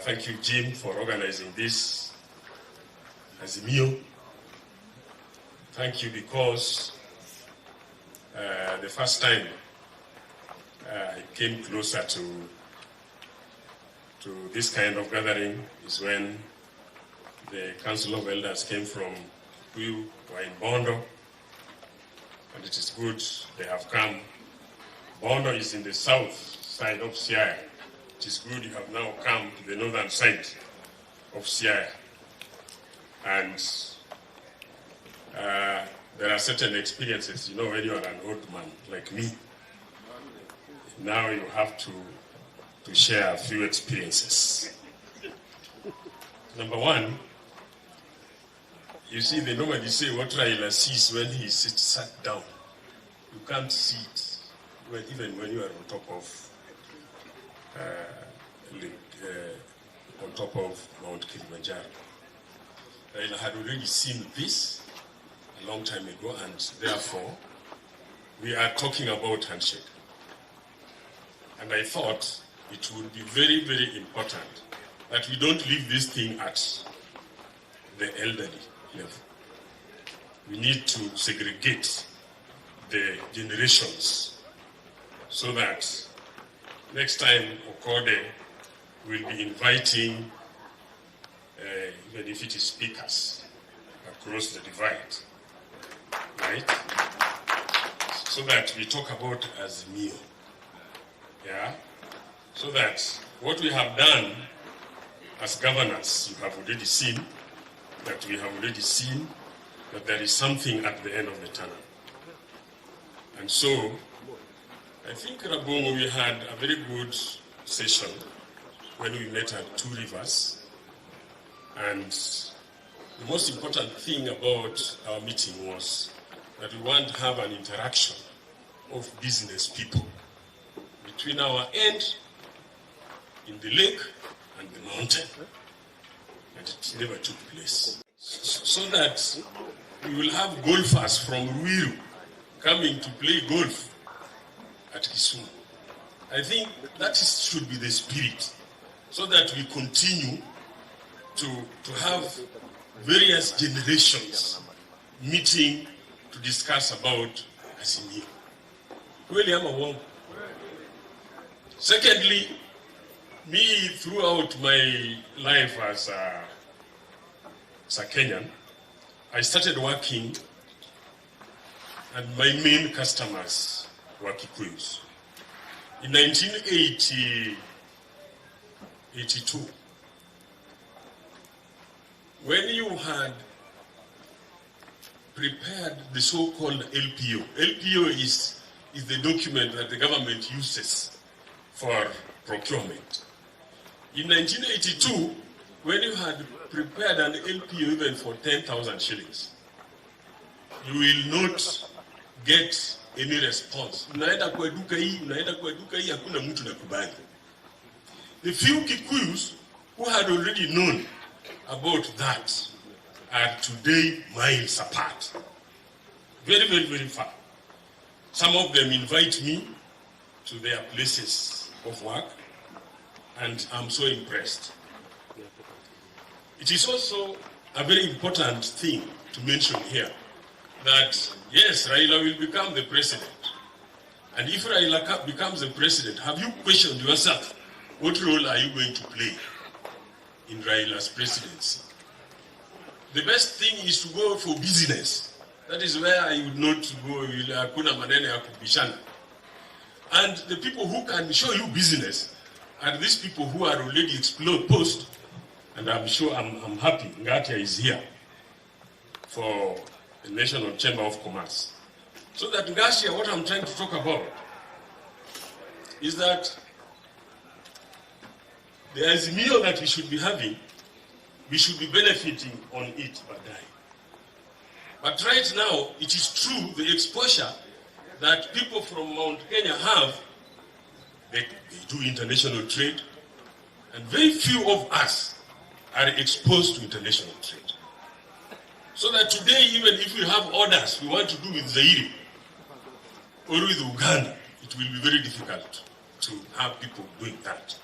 Thank you, Jim, for organizing this Azimio. Thank you because the first time I came closer to this kind of gathering is when the Council of Elders came from Kuyu, were in Bondo, and it is good they have come. Bondo is in the south side of Siaya. It is good you have now come to the northern side of Siaya. And there are certain experiences, you know, when you are an old man like me, now you have to share a few experiences. Number one, you see, they normally say what Raila sees when he sat down. You can't see it even when you are on top of Mount Kilimanjaro. Raila had already seen this a long time ago, and therefore we are talking about handshake. And I thought it would be very, very important that we don't leave this thing at the elderly level. We need to segregate the generations so that next time Okode will be inviting, even if it is speakers, across the divide, right? So that we talk about Azimio, yeah? So that what we have done as governors, you have already seen, that we have already seen that there is something at the end of the tunnel. And so, I think, Rabongo, we had a very good session when we met at Two Rivers. And the most important thing about our meeting was that we want to have an interaction of business people between our end in the lake and the mountain. And it never took place. So that we will have golfers from Ruiru coming to play golf at Kisumu. I think that should be the spirit, so that we continue to have various generations meeting to discuss about Azimio. Really, I'm a woman. Secondly, me, throughout my life as a Kenyan, I started working, and my main customers were Kikuyus. In 1982, when you had prepared the so-called LPO. LPO is the document that the government uses for procurement. In 1982, when you had prepared an LPO even for 10,000 shillings, you will not get any response. Unaenda kwa duka hii, hakuna mtu nakubali. The few Kikuyus who had already known about that are today miles apart. Very, very, very far. Some of them invite me to their places of work, and I'm so impressed. It is also a very important thing to mention here that, yes, Raila will become the president. And if Raila becomes the president, have you questioned yourself, what role are you going to play in Raila's presidency? The best thing is to go for business. That is where I would not go, hakuna maneno ya kubishana. And the people who can show you business are these people who are already exposed. And I'm sure I'm happy Ngatia is here for the National Chamber of Commerce. So that Ngatia, what I'm trying to talk about is that the Azimio that we should be having, we should be benefiting on it by dying. But right now, it is true, the exposure that people from Mount Kenya have, they do international trade, and very few of us are exposed to international trade. So that today, even if we have orders we want to do with Zaire or with Uganda, it will be very difficult to have people doing that.